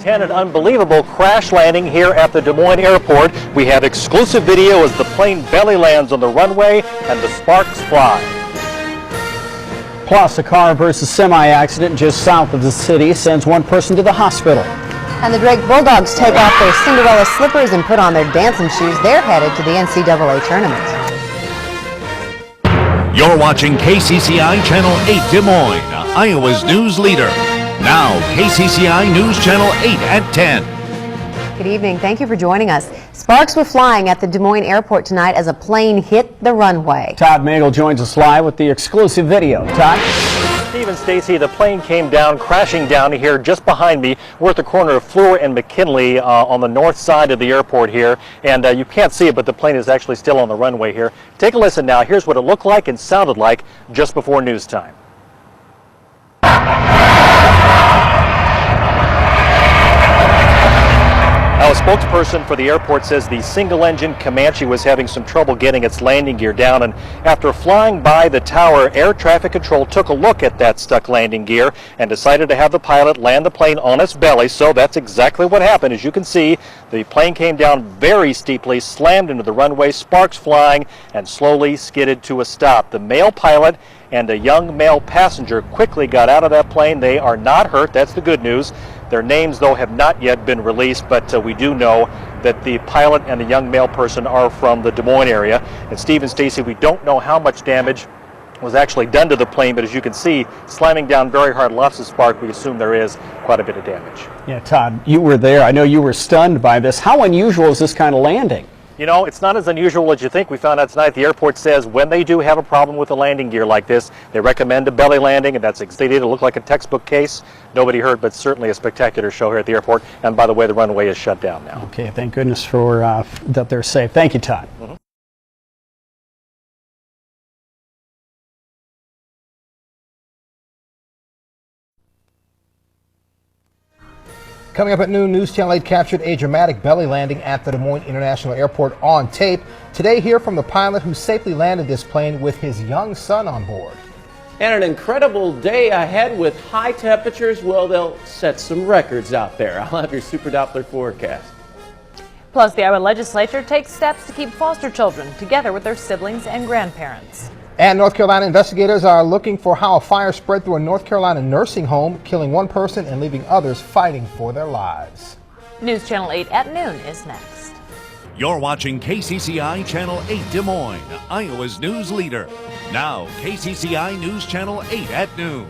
10, an unbelievable crash landing here at the Des Moines airport. We have exclusive video as the plane belly lands on the runway and the sparks fly. Plus, a car versus semi accident just south of the city sends one person to the hospital. And the Drake Bulldogs take off their Cinderella slippers and put on their dancing shoes. They're headed to the NCAA tournament. You're watching KCCI Channel 8 Des Moines, Iowa's news leader. Now, KCCI News Channel 8 at 10. Good evening. Thank you for joining us. Sparks were flying at the Des Moines airport tonight as a plane hit the runway. Todd Magel joins us live with the exclusive video. Todd? Steve and Stacy, the plane came down, crashing down here just behind me. We're at the corner of Fleur and McKinley on the north side of the airport here. And you can't see it, but the plane is actually still on the runway here. Take a listen now. Here's what it looked like and sounded like just before news time. Now, a spokesperson for the airport says the single-engine Comanche was having some trouble getting its landing gear down, and after flying by the tower, air traffic control took a look at that stuck landing gear and decided to have the pilot land the plane on its belly. So that's exactly what happened. As you can see, the plane came down very steeply, slammed into the runway, sparks flying, and slowly skidded to a stop. The male pilot and a young male passenger quickly got out of that plane. They are not hurt. That's the good news. Their names, though, have not yet been released, but we do know that the pilot and the young male person are from the Des Moines area. And Steve and Stacy, we don't know how much damage was actually done to the plane, but as you can see, slamming down very hard, lots of spark. We assume there is quite a bit of damage. Yeah, Todd, you were there. I know you were stunned by this. How unusual is this kind of landing? You know, it's not as unusual as you think. We found out tonight the airport says when they do have a problem with a landing gear like this, they recommend a belly landing, and that's they did. It looked like a textbook case. Nobody hurt, but certainly a spectacular show here at the airport. And by the way, the runway is shut down now. Okay, thank goodness for that they're safe. Thank you, Todd. Coming up at noon, News Channel 8 captured a dramatic belly landing at the Des Moines International Airport on tape. Today, hear from the pilot who safely landed this plane with his young son on board. And an incredible day ahead with high temperatures. Well, they'll set some records out there. I'll have your Super Doppler forecast. Plus, the Iowa legislature takes steps to keep foster children together with their siblings and grandparents. And North Carolina investigators are looking for how a fire spread through a North Carolina nursing home, killing one person and leaving others fighting for their lives. News Channel 8 at noon is next. You're watching KCCI Channel 8 Des Moines, Iowa's news leader. Now, KCCI News Channel 8 at noon.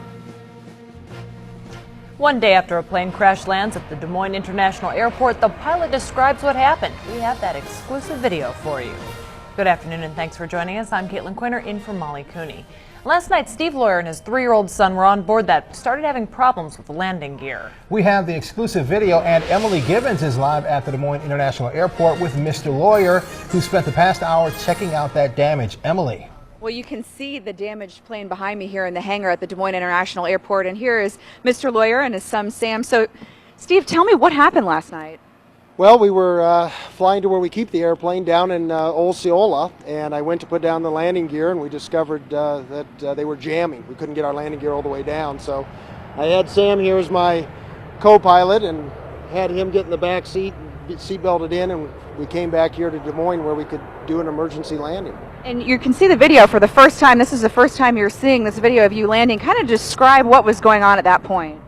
One day after a plane crash lands at the Des Moines International Airport, the pilot describes what happened. We have that exclusive video for you. Good afternoon and thanks for joining us. I'm Caitlin Quinter in for Molly Cooney. Last night, Steve Lawyer and his 3-year-old son were on board that started having problems with the landing gear. We have the exclusive video, and Emily Gibbons is live at the Des Moines International Airport with Mr. Lawyer, who spent the past hour checking out that damage. Emily. Well, you can see the damaged plane behind me here in the hangar at the Des Moines International Airport, and here is Mr. Lawyer and his son Sam. So, Steve, tell me what happened last night. Well, we were flying to where we keep the airplane down in Osceola, and I went to put down the landing gear, and we discovered that they were jamming. We couldn't get our landing gear all the way down, so I had Sam here as my co-pilot and had him get in the back seat, seat belted in, and we came back here to Des Moines where we could do an emergency landing. And you can see the video for the first time. This is the first time you're seeing this video of you landing. Kind of describe what was going on at that point.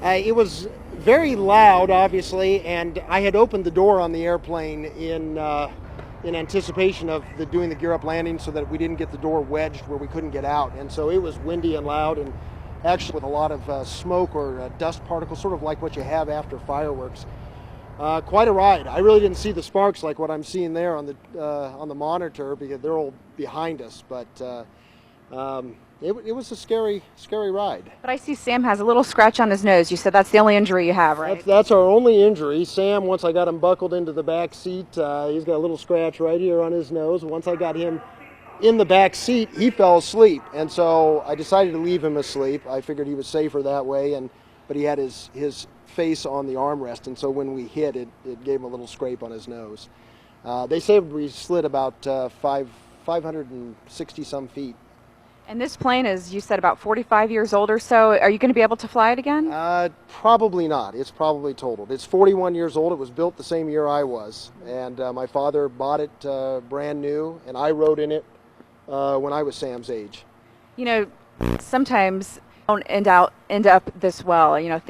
It was very loud, obviously, and I had opened the door on the airplane in anticipation of doing the gear up landing so that we didn't get the door wedged where we couldn't get out. And so it was windy and loud, and actually with a lot of smoke or dust particles, sort of like what you have after fireworks. Quite a ride. I really didn't see the sparks like what I'm seeing there on the monitor because they're all behind us, but it was a scary ride. But I see Sam has a little scratch on his nose. You said that's the only injury you have, right? That's our only injury. Sam, once I got him buckled into the back seat, he's got a little scratch right here on his nose. Once I got him in the back seat, he fell asleep, and so I decided to leave him asleep. I figured he was safer that way, but he had his face on the armrest, and so when we hit it gave him a little scrape on his nose. They say we slid about 560 some feet. And this plane is, you said, about 45 years old or so. Are you going to be able to fly it again? Probably not. It's probably totaled. It's 41 years old. It was built the same year I was. And my father bought it brand new, and I rode in it when I was Sam's age. You know, sometimes don't end up this well. You know,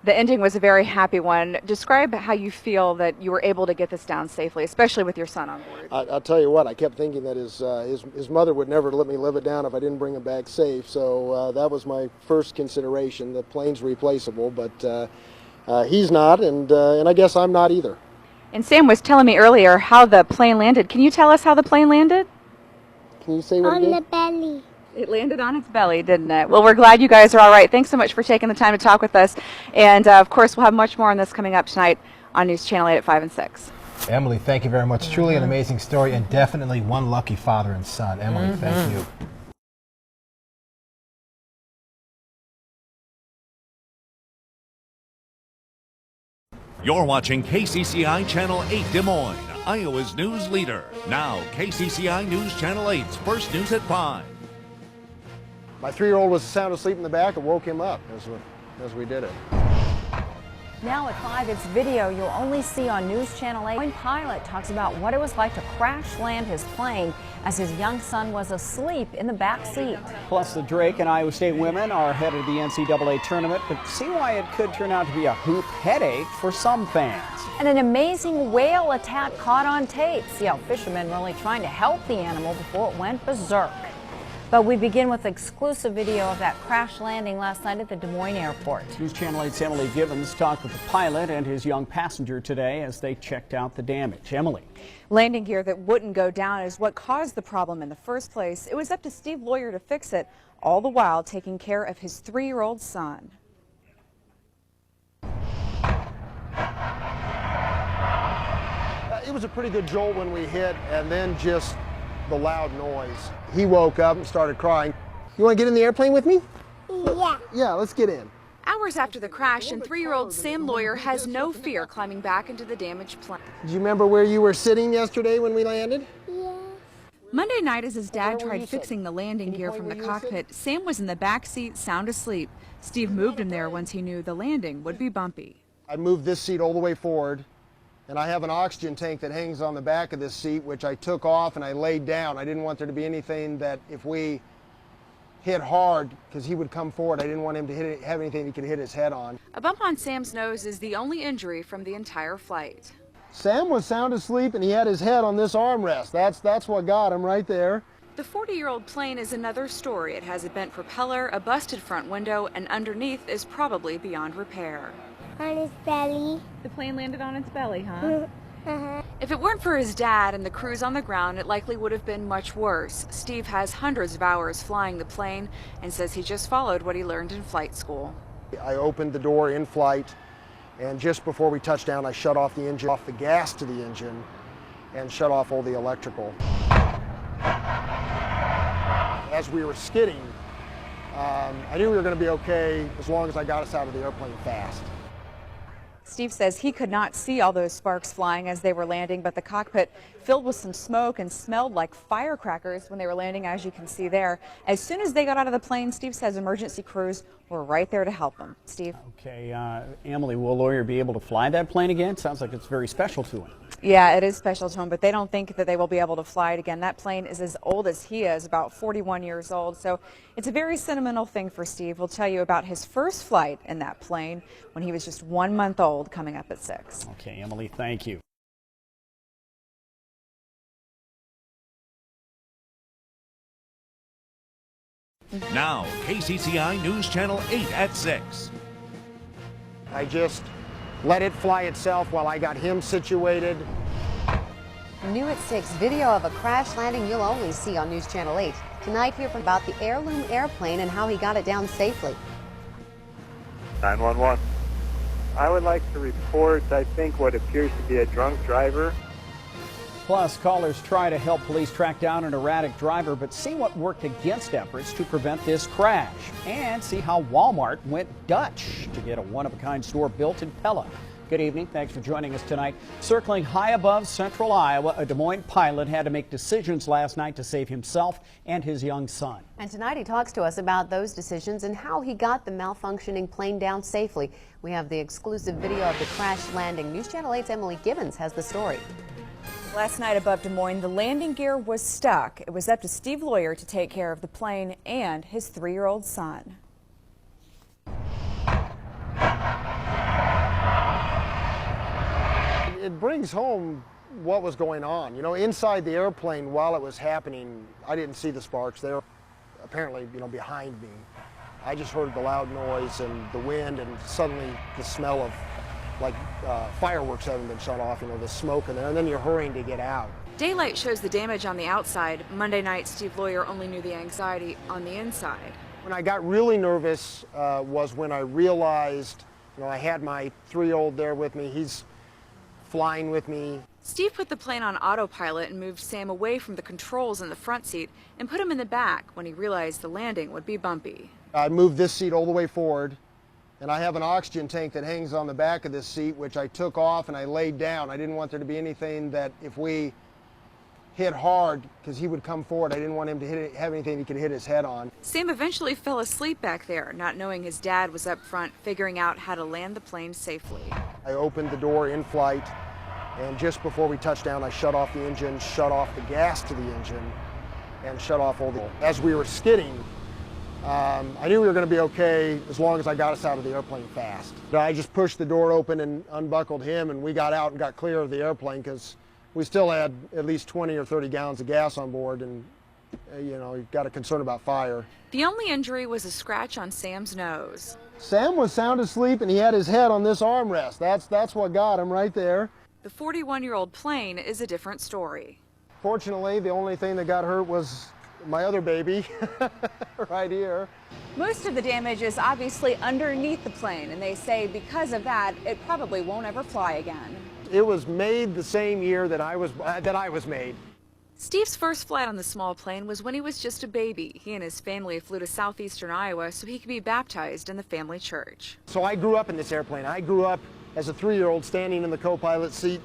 the ending was a very happy one. Describe how you feel that you were able to get this down safely, especially with your son on board. I'll tell you what, I kept thinking that his mother would never let me live it down if I didn't bring him back safe, so that was my first consideration. The plane's replaceable, but he's not, and I guess I'm not either. And Sam was telling me earlier how the plane landed. Can you tell us how the plane landed? Can you say what again? On the belly. It landed on its belly, didn't it? Well, we're glad you guys are all right. Thanks so much for taking the time to talk with us. And, of course, we'll have much more on this coming up tonight on News Channel 8 at 5 and 6. Emily, thank you very much. Truly an amazing story, and definitely one lucky father and son. Emily, thank you. You're watching KCCI Channel 8 Des Moines, Iowa's news leader. Now, KCCI News Channel 8's First News at 5. My 3-year-old was sound asleep in the back and woke him up as we did it. Now at 5, it's video you'll only see on News Channel 8. One pilot talks about what it was like to crash land his plane as his young son was asleep in the back seat. Plus, the Drake and Iowa State women are headed to the NCAA tournament, but see why it could turn out to be a hoop headache for some fans. And an amazing whale attack caught on tape. See how fishermen really trying to help the animal before it went berserk. But we begin with exclusive video of that crash landing last night at the Des Moines airport. News Channel 8's Emily Gibbons talked with the pilot and his young passenger today as they checked out the damage. Emily. Landing gear that wouldn't go down is what caused the problem in the first place. It was up to Steve Lawyer to fix it, all the while taking care of his 3-year-old son. It was a pretty good jolt when we hit, and then just the loud noise. He woke up and started crying. You want to get in the airplane with me? Yeah. Yeah, let's get in. Hours after the crash, and 3-year-old Sam Lawyer has no fear climbing back into the damaged plane. Do you remember where you were sitting yesterday when we landed? Yeah. Monday night, as his dad tried fixing the landing gear from the cockpit, Sam was in the back seat, sound asleep. Steve moved him there once he knew the landing would be bumpy. I moved this seat all the way forward, and I have an oxygen tank that hangs on the back of this seat, which I took off and I laid down. I didn't want there to be anything that if we hit hard, because he would come forward, I didn't want him to have anything he could hit his head on. A bump on Sam's nose is the only injury from the entire flight. Sam was sound asleep and he had his head on this armrest. That's what got him right there. The 40-year-old plane is another story. It has a bent propeller, a busted front window, and underneath is probably beyond repair. On his belly. The plane landed on its belly, huh? If it weren't for his dad and the crews on the ground, it likely would have been much worse. Steve has hundreds of hours flying the plane and says he just followed what he learned in flight school. I opened the door in flight, and just before we touched down, I shut off the engine, off the gas to the engine, and shut off all the electrical. As we were skidding, I knew we were going to be okay as long as I got us out of the airplane fast. Steve says he could not see all those sparks flying as they were landing, but the cockpit filled with some smoke and smelled like firecrackers when they were landing, as you can see there. As soon as they got out of the plane, Steve says emergency crews were right there to help them. Steve? Okay, Emily, will Lawyer be able to fly that plane again? Sounds like it's very special to him. Yeah, it is special to him, but they don't think that they will be able to fly it again. That plane is as old as he is, about 41 years old. So it's a very sentimental thing for Steve. We'll tell you about his first flight in that plane when he was just 1 month old, coming up at 6. Okay, Emily, thank you. Now, KCCI News Channel 8 at 6. I just let it fly itself while I got him situated. New at 6, video of a crash landing you'll only see on News Channel 8. Tonight, hear about the heirloom airplane and how he got it down safely. 911. I would like to report, I think, what appears to be a drunk driver. Plus, callers try to help police track down an erratic driver, but see what worked against efforts to prevent this crash. And see how Walmart went Dutch to get a one-of-a-kind store built in Pella. Good evening. Thanks for joining us tonight. Circling high above central Iowa, a Des Moines pilot had to make decisions last night to save himself and his young son. And tonight he talks to us about those decisions and how he got the malfunctioning plane down safely. We have the exclusive video of the crash landing. News Channel 8's Emily Gibbons has the story. Last night above Des Moines, the landing gear was stuck. It was up to Steve Lawyer to take care of the plane and his 3-year-old son. It brings home what was going on. You know, inside the airplane while it was happening, I didn't see the sparks. They were apparently, behind me. I just heard the loud noise and the wind and suddenly the smell of like fireworks having been shut off, the smoke in there, and then you're hurrying to get out. Daylight shows the damage on the outside. Monday night, Steve Lawyer only knew the anxiety on the inside. When I got really nervous was when I realized, I had my 3-year-old there with me. He's flying with me. Steve put the plane on autopilot and moved Sam away from the controls in the front seat and put him in the back when he realized the landing would be bumpy. I moved this seat all the way forward, and I have an oxygen tank that hangs on the back of this seat, which I took off and I laid down. I didn't want there to be anything that if we hit hard, because he would come forward, I didn't want him to have anything he could hit his head on. Sam eventually fell asleep back there, not knowing his dad was up front figuring out how to land the plane safely. I opened the door in flight, and just before we touched down, I shut off the engine, shut off the gas to the engine, and shut off all the... As we were skidding, I knew we were going to be okay as long as I got us out of the airplane fast. I just pushed the door open and unbuckled him, and we got out and got clear of the airplane because we still had at least 20 or 30 gallons of gas on board, and you've got a concern about fire. The only injury was a scratch on Sam's nose. Sam was sound asleep, and he had his head on this armrest. That's what got him right there. The 41-year-old plane is a different story. Fortunately, the only thing that got hurt was my other baby right here. Most of the damage is obviously underneath the plane, and they say because of that, it probably won't ever fly again. It was made the same year that I was made. Steve's first flight on the small plane was when he was just a baby. He and his family flew to southeastern Iowa so he could be baptized in the family church. So I grew up in this airplane. I grew up as a 3-year-old standing in the co-pilot seat,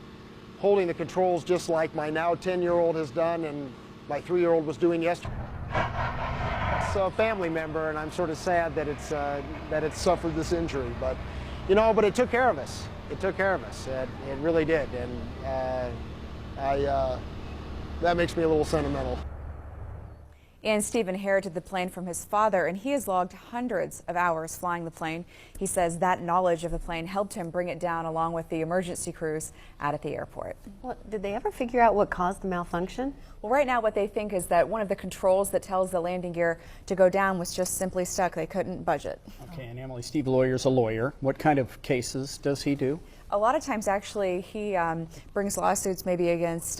holding the controls just like my now 10-year-old has done and my 3-year-old was doing yesterday. It's a family member, and I'm sort of sad that it's suffered this injury, but but it took care of us. It took care of us. It really did, and that makes me a little sentimental. And Steve inherited the plane from his father, and he has logged hundreds of hours flying the plane. He says that knowledge of the plane helped him bring it down along with the emergency crews out at the airport. Well, did they ever figure out what caused the malfunction? Well, right now what they think is that one of the controls that tells the landing gear to go down was just simply stuck. They couldn't budge it. Okay, and Emily, Steve Lawyer's a lawyer. What kind of cases does he do? A lot of times, actually, he brings lawsuits maybe against,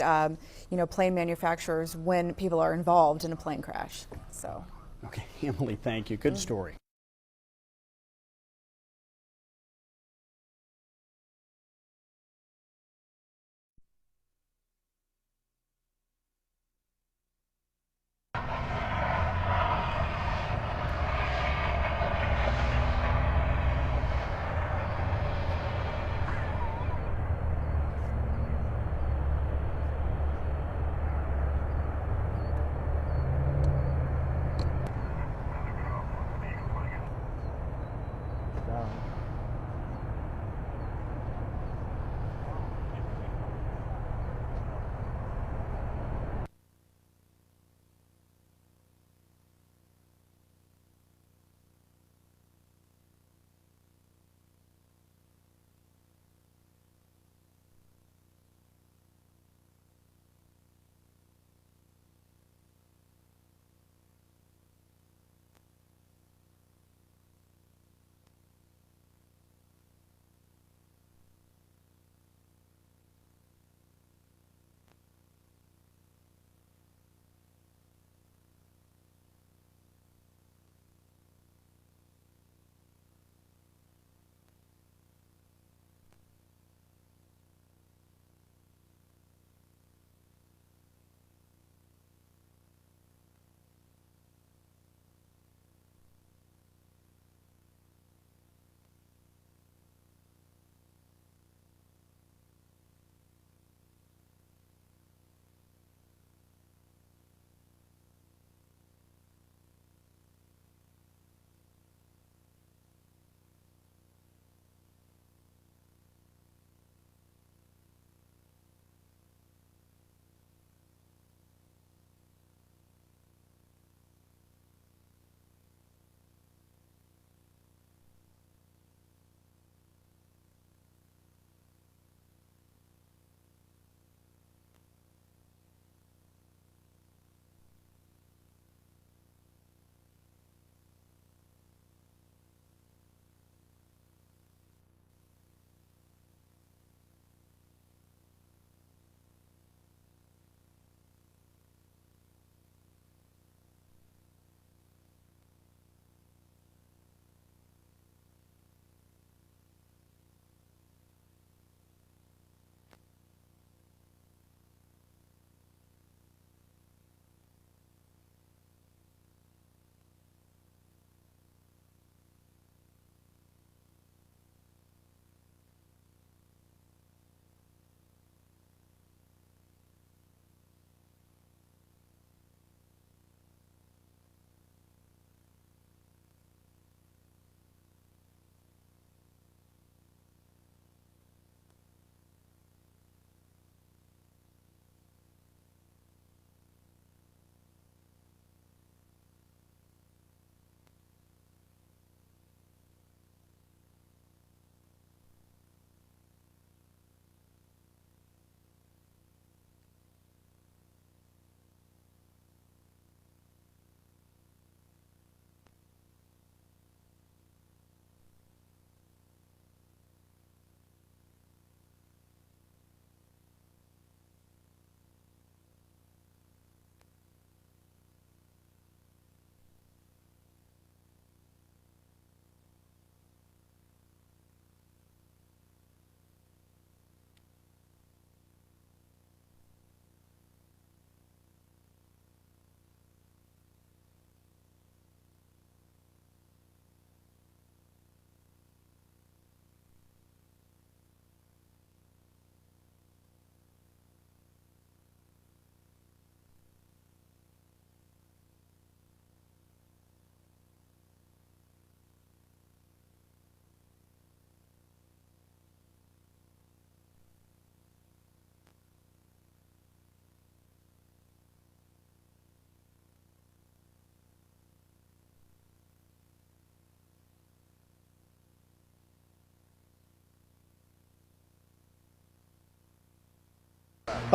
plane manufacturers when people are involved in a plane crash. So. Okay, Emily, thank you. Good story.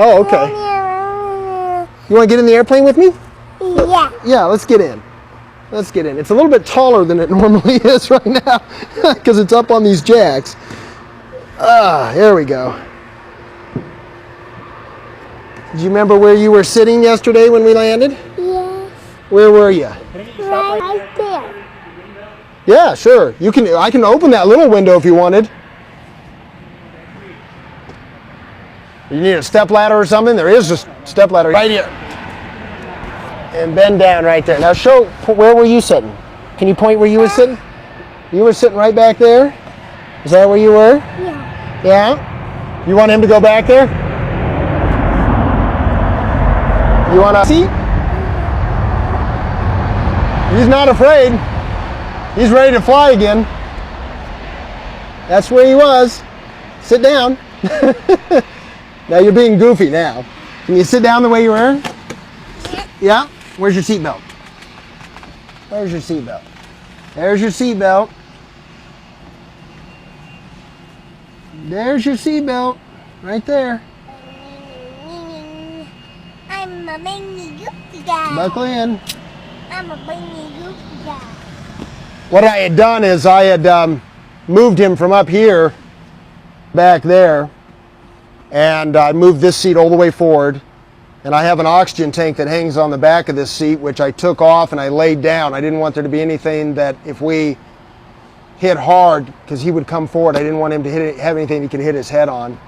Oh, okay. You want to get in the airplane with me? Yeah. Yeah, let's get in. Let's get in. It's a little bit taller than it normally is right now because it's up on these jacks. Here we go. Do you remember where you were sitting yesterday when we landed? Yes. Where were you? Right there. Yeah, sure. You can. I can open that little window if you wanted. You need a step ladder or something? There is a step ladder right here. And bend down right there. Now show, where were you sitting? Can you point where you were sitting? You were sitting right back there? Is that where you were? Yeah. Yeah? You want him to go back there? You want to see? He's not afraid. He's ready to fly again. That's where he was. Sit down. Now you're being goofy now. Can you sit down the way you were? Yeah? Where's your seatbelt? Where's your seatbelt? There's your seatbelt. There's your seatbelt. Right there. I'm a baby goofy guy. Buckle in. I'm a baby goofy guy. What I had done is I had moved him from up here back there, and I moved this seat all the way forward, and I have an oxygen tank that hangs on the back of this seat, which I took off and I laid down. I didn't want there to be anything that if we hit hard, because he would come forward, I didn't want him to have anything he could hit his head on.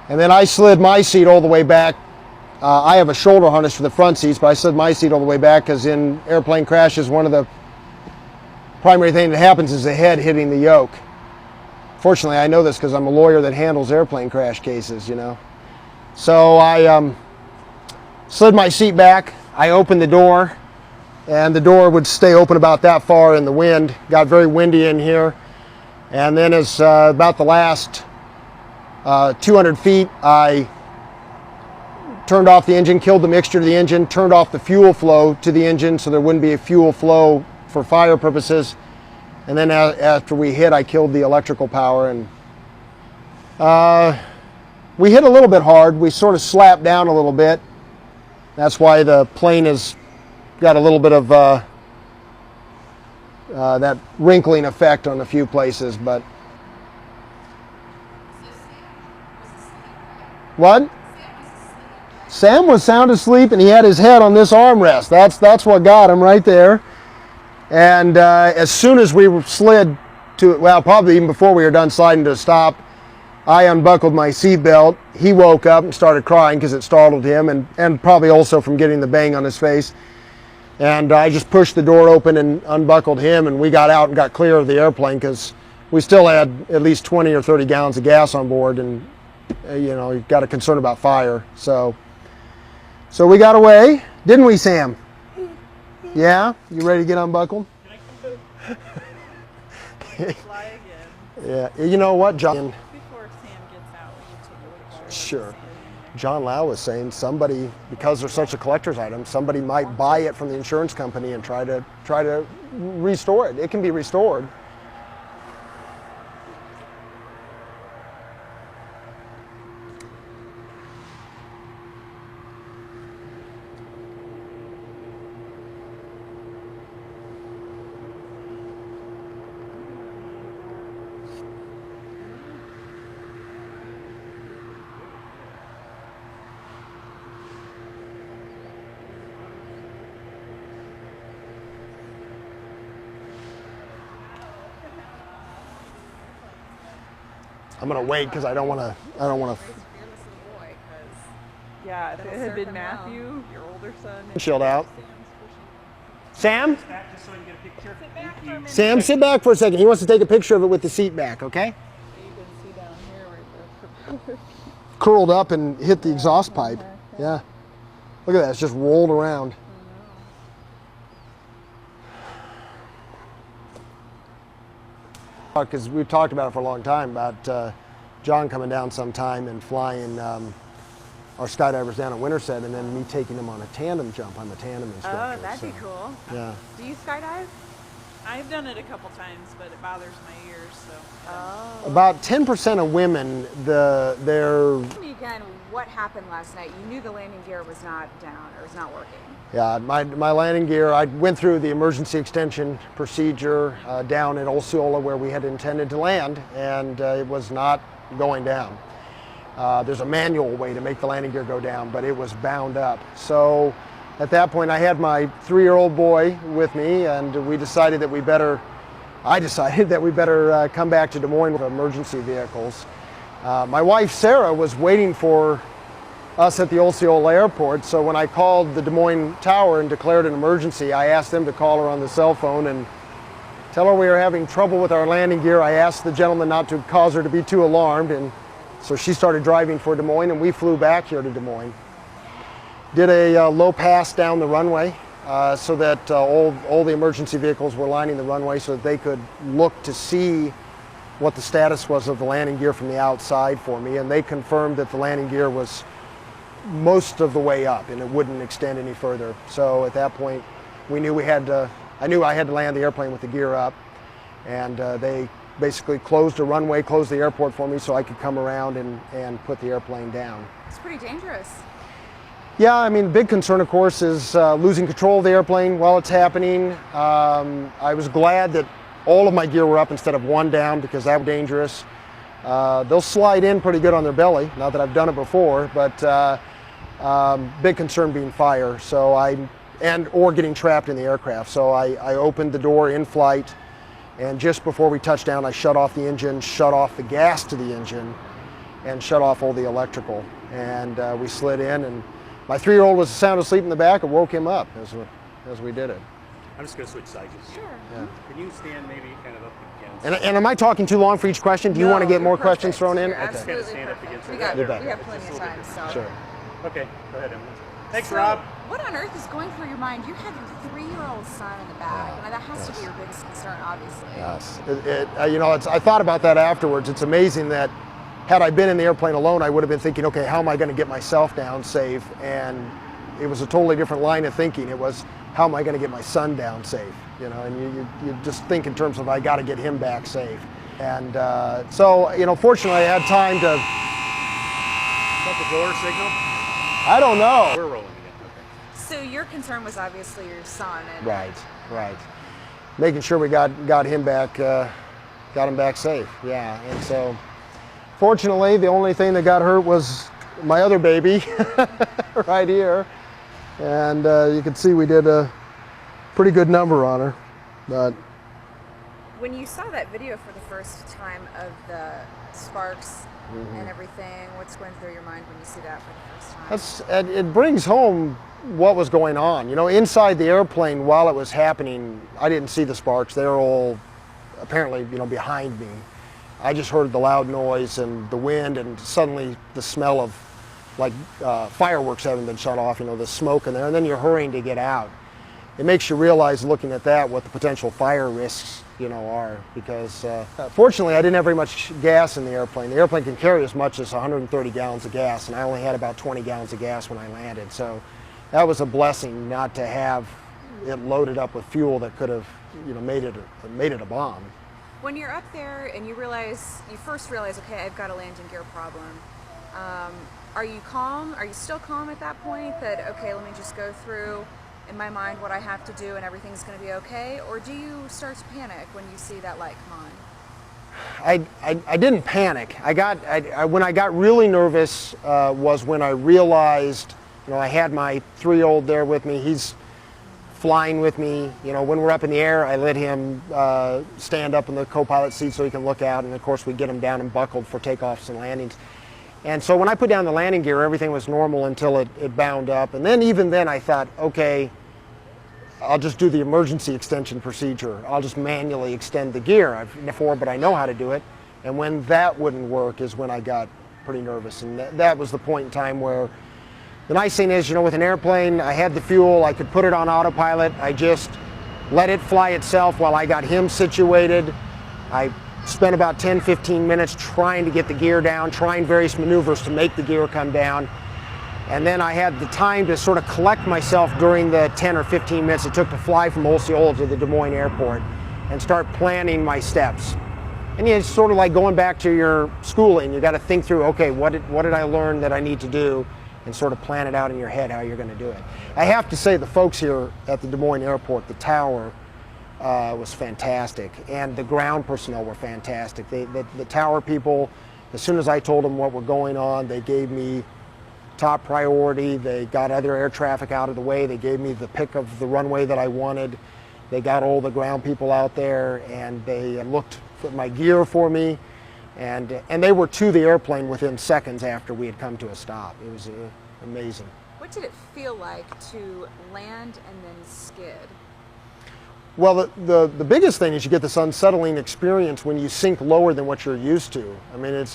And then I slid my seat all the way back. I have a shoulder harness for the front seats, but I slid my seat all the way back because in airplane crashes, one of the primary things that happens is the head hitting the yoke. Fortunately, I know this because I'm a lawyer that handles airplane crash cases, you know. So I slid my seat back, I opened the door, and the door would stay open about that far in the wind. Got very windy in here. And then as about the last 200 feet, I turned off the engine, killed the mixture to the engine, turned off the fuel flow to the engine so there wouldn't be a fuel flow for fire purposes. And then after we hit, I killed the electrical power. And we hit a little bit hard. We sort of slapped down a little bit. That's why the plane has got a little bit of that wrinkling effect on a few places. But what? Sam was sound asleep, and he had his head on this armrest. That's what got him right there. And as soon as we slid to, well, probably even before we were done sliding to a stop, I unbuckled my seatbelt. He woke up and started crying because it startled him, and probably also from getting the bang on his face. And I just pushed the door open and unbuckled him, and we got out and got clear of the airplane because we still had at least 20 or 30 gallons of gas on board, and you know, you've got a concern about fire. So we got away, didn't we, Sam? Yeah? You ready to get unbuckled? Fly again. Yeah. You know what, John? Before Sam gets out, will you take a picture? Sure. John Lau was saying somebody, because they're such a collector's item, somebody might buy it from the insurance company and try to restore it. It can be restored. I'm gonna wait because I don't want to. Yeah, if it had been Matthew, your older son. Shield out. Sam? Sam, sit back for a second. He wants to take a picture of it with the seat back, okay? You can see down here right there. Curled up and hit the exhaust pipe. Yeah. Look at that. It's just rolled around. Because we've talked about it for a long time, about John coming down sometime and flying our skydivers down at Winterset, and then me taking them on a tandem jump. I'm a tandem instructor. Oh, that'd be cool. Yeah. Do you skydive? I've done it a couple times, but it bothers my ears, so. Oh. About 10% of women, their Tell me again what happened last night. You knew the landing gear was not down or was not working. Yeah, my landing gear, I went through the emergency extension procedure down at Osceola where we had intended to land, and it was not going down. There's a manual way to make the landing gear go down, but it was bound up. So at that point I had my 3-year-old boy with me, and I decided that we better come back to Des Moines with emergency vehicles. My wife Sarah was waiting for us at the Osceola airport, so when I called the Des Moines tower and declared an emergency, I asked them to call her on the cell phone and tell her we were having trouble with our landing gear. I asked the gentleman not to cause her to be too alarmed, and so she started driving for Des Moines, and we flew back here to Des Moines. Did a low pass down the runway so that all the emergency vehicles were lining the runway so that they could look to see what the status was of the landing gear from the outside for me, and they confirmed that the landing gear was most of the way up and it wouldn't extend any further. So at that point we knew I knew I had to land the airplane with the gear up, and they basically closed the runway, closed the airport for me so I could come around and put the airplane down. It's pretty dangerous. Yeah, I mean, big concern of course is losing control of the airplane while it's happening. I was glad that all of my gear were up instead of one down, because that was dangerous. They'll slide in pretty good on their belly, not that I've done it before, but big concern being fire, or getting trapped in the aircraft. So I opened the door in flight, and just before we touched down I shut off the engine, shut off the gas to the engine, and shut off all the electrical. And we slid in, and my 3-year-old was sound asleep in the back. and woke him up as we did it. I'm just going to switch sides. Sure. Yeah. Can you stand maybe kind of up against? And am I talking too long for each question? Do you want to get more questions thrown in? You're absolutely perfect. We have plenty of time. So. Sure. Okay, go ahead, Emily. Thanks, So, Rob. What on earth is going through your mind? You have your 3-year-old son in the back, and that has to be your biggest concern, obviously. Yes. I thought about that afterwards. It's amazing that had I been in the airplane alone, I would have been thinking, okay, how am I going to get myself down safe? And it was a totally different line of thinking. It was, how am I going to get my son down safe? And you just think in terms of, I got to get him back safe. And so, fortunately I had time to. Is that the door signal? I don't know. We're rolling again. Okay. So your concern was obviously your son. And Right. Making sure we got him back safe. Yeah. And so, fortunately, the only thing that got hurt was my other baby, right here. And you can see we did a pretty good number on her. But when you saw that video for the first time of the sparks and everything, what's going through your mind when you see that for the first time? It brings home what was going on. Inside the airplane while it was happening, I didn't see the sparks. They were all apparently, behind me. I just heard the loud noise and the wind, and suddenly the smell of like fireworks having been shut off, the smoke in there, and then you're hurrying to get out. It makes you realize, looking at that, what the potential fire risks, are, because fortunately I didn't have very much gas in the airplane. The airplane can carry as much as 130 gallons of gas, and I only had about 20 gallons of gas when I landed. So that was a blessing not to have it loaded up with fuel that could have, made it a bomb. When you're up there and you first realize, okay, I've got a landing gear problem. Are you calm? Are you still calm at that point? That, okay, let me just go through in my mind what I have to do and everything's going to be okay? Or do you start to panic when you see that light come on? I didn't panic. When I got really nervous was when I realized, I had my 3-year-old there with me. He's flying with me. When we're up in the air, I let him stand up in the co-pilot seat so he can look out, and of course we get him down and buckled for takeoffs and landings. And so when I put down the landing gear, everything was normal until it bound up. And then even then I thought, okay, I'll just do the emergency extension procedure. I'll just manually extend the gear. I've done it before, but I know how to do it. And when that wouldn't work is when I got pretty nervous. And that was the point in time where, the nice thing is, with an airplane, I had the fuel, I could put it on autopilot. I just let it fly itself while I got him situated. I spent about 10-15 minutes trying to get the gear down, trying various maneuvers to make the gear come down. And then I had the time to sort of collect myself during the 10 or 15 minutes it took to fly from Osceola to the Des Moines airport. and start planning my steps. And it's sort of like going back to your schooling. You got to think through, okay, what did I learn that I need to do, and sort of plan it out in your head how you're going to do it. I have to say, the folks here at the Des Moines Airport, the tower, was fantastic, and the ground personnel were fantastic. The tower people, as soon as I told them what were going on, they gave me top priority. They got other air traffic out of the way. They gave me the pick of the runway that I wanted. They got all the ground people out there, and they looked at my gear for me, and they were to the airplane within seconds after we had come to a stop. It was amazing. What did it feel like to land and then skid? Well, the biggest thing is you get this unsettling experience when you sink lower than what you're used to. I mean,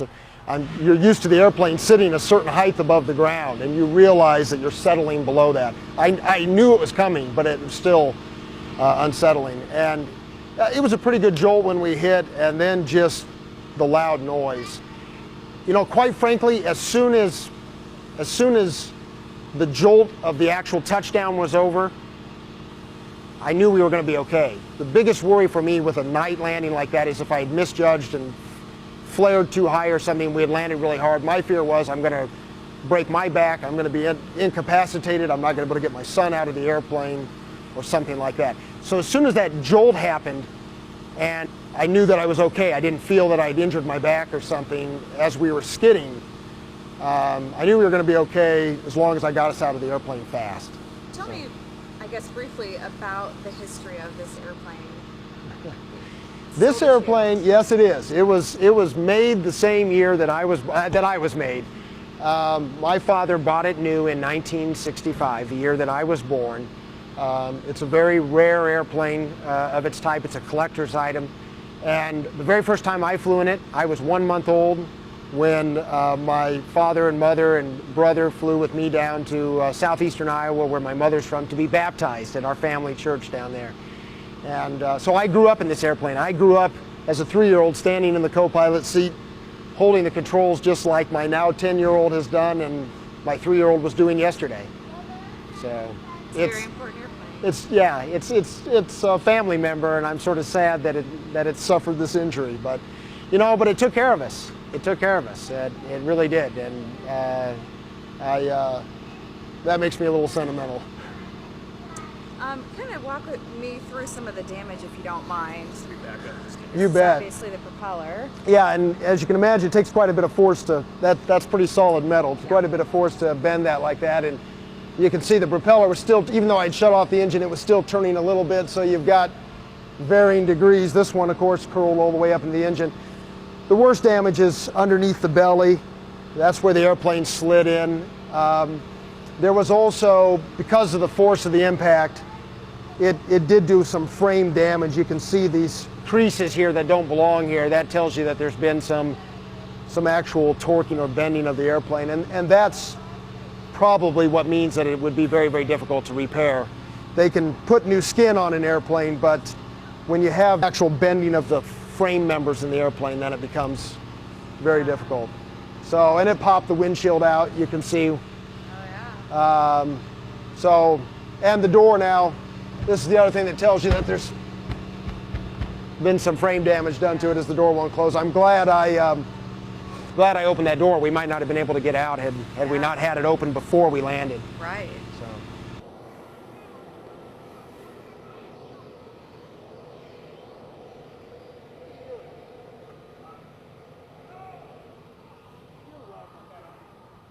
you're used to the airplane sitting a certain height above the ground, and you realize that you're settling below that. I knew it was coming, but it was still unsettling. And it was a pretty good jolt when we hit, and then just the loud noise. You know, quite frankly, as soon as the jolt of the actual touchdown was over, I knew we were going to be okay. The biggest worry for me with a night landing like that is if I had misjudged and flared too high or something, we had landed really hard. My fear was I'm going to break my back, I'm going to be incapacitated, I'm not going to be able to get my son out of the airplane or something like that. So as soon as that jolt happened, and I knew that I was okay, I didn't feel that I'd injured my back or something as we were skidding, I knew we were going to be okay as long as I got us out of the airplane fast. Tell me, I guess briefly, about the history of this airplane. This airplane, yes, it is. It was made the same year that I was made. My father bought it new in 1965, the year that I was born. It's a very rare airplane of its type. It's a collector's item. And the very first time I flew in it, I was 1 month old when my father and mother and brother flew with me down to southeastern Iowa, where my mother's from, to be baptized at our family church down there. And so I grew up in this airplane. I grew up as a 3-year-old standing in the co-pilot seat, holding the controls just like my now 10-year-old has done and my 3-year-old was doing yesterday. So it's a very important airplane. It's a family member, and I'm sort of sad that it suffered this injury. But you know, but it took care of us. It took care of us. It really did, and that makes me a little sentimental. Kind of walk with me through some of the damage, if you don't mind. You bet. Obviously the propeller. Yeah, and as you can imagine, it takes quite a bit of force to, that's pretty solid metal. It's quite a bit of force to bend that like that, and you can see the propeller was still, even though I'd shut off the engine, it was still turning a little bit, so you've got varying degrees. This one, of course, curled all the way up in the engine. The worst damage is underneath the belly. That's where the airplane slid in. There was also, because of the force of the impact, it did do some frame damage. You can see these creases here that don't belong here. That tells you that there's been some actual torquing or bending of the airplane, and that's probably what means that it would be very, very difficult to repair. They can put new skin on an airplane, but when you have actual bending of the frame members in the airplane, then it becomes very difficult. So, and it popped the windshield out, you can see. Oh, yeah. So, and the door now, this is the other thing that tells you that there's been some frame damage done to it, as the door won't close. I'm glad I opened that door. We might not have been able to get out had we not had it open before we landed. Right. So.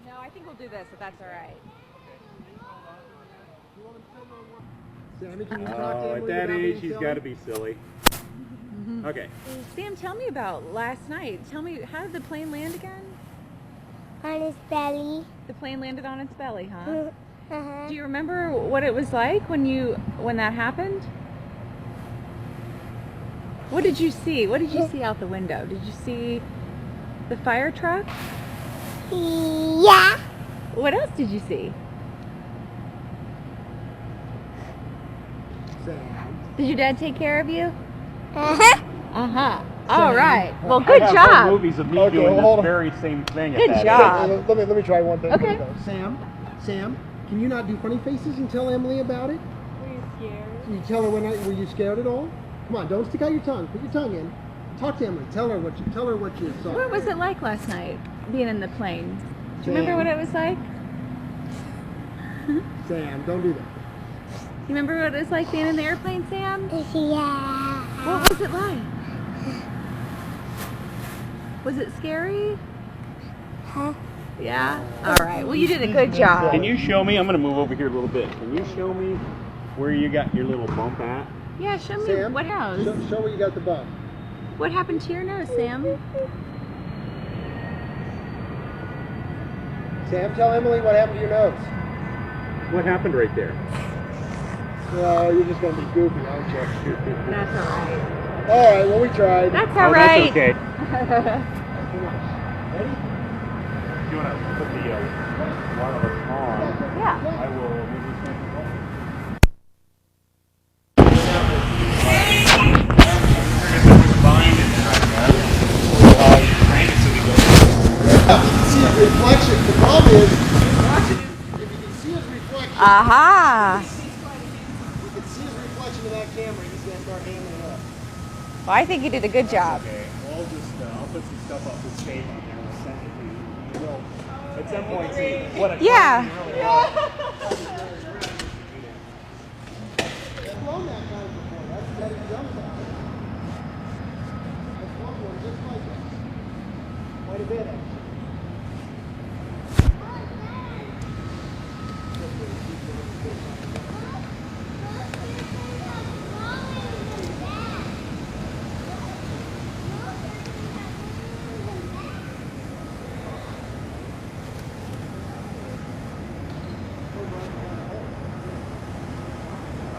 No, I think we'll do this, if that's all right. Sammy, can you talk to Oh, Emily at that without age, being he's silly? got to be silly. Okay. Sam, tell me about last night. Tell me, how did the plane land again? On his belly. The plane landed on its belly, huh? Uh-huh. Do you remember what it was like when that happened? What did you see? What did you see out the window? Did you see the fire truck? Yeah. What else did you see? Did your dad take care of you? Uh-huh. Uh-huh. All right. Well, good I have job. movies of me Okay, doing hold this on. very same thing. Good at that job. age. Let me try one thing. Okay. Sam, can you not do funny faces and tell Emily about it? Were you scared? Can you tell her were you scared at all? Come on, don't stick out your tongue. Put your tongue in. Talk to Emily. Tell her what you saw. What was it like last night, being in the plane? Do you remember what it was like? Sam, don't do that. You remember what it was like being in the airplane, Sam? Yeah. What was it like? Was it scary? Huh? Yeah? All right. Well, you did a good job. Can you show me? I'm going to move over here a little bit. Can you show me where you got your little bump at? Yeah, show me Sam, what happened. Show where you got the bump. What happened to your nose, Sam? Sam, tell Emily what happened to your nose. What happened right there? Well, you're just going to be goofy, aren't you? That's all right. All right, well, we tried. That's all right. That's okay. Come on. Ready? If you want to put the wireless on, Yeah. I will move See his reflection. The problem is, if you can see his reflection, Aha. you can see his reflection in that camera, he's going to start hamming it up. Well, I think you did a good job. Okay, well, I'll put some stuff up with tape on there and I'll send it to you. You will, at some point, see what a Yeah. I've blown that kind before. That's got to be done about it. I've blown one just like that. Quite a bit, actually.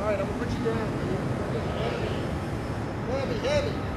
All right, I'm going to put you down. Heavy, heavy.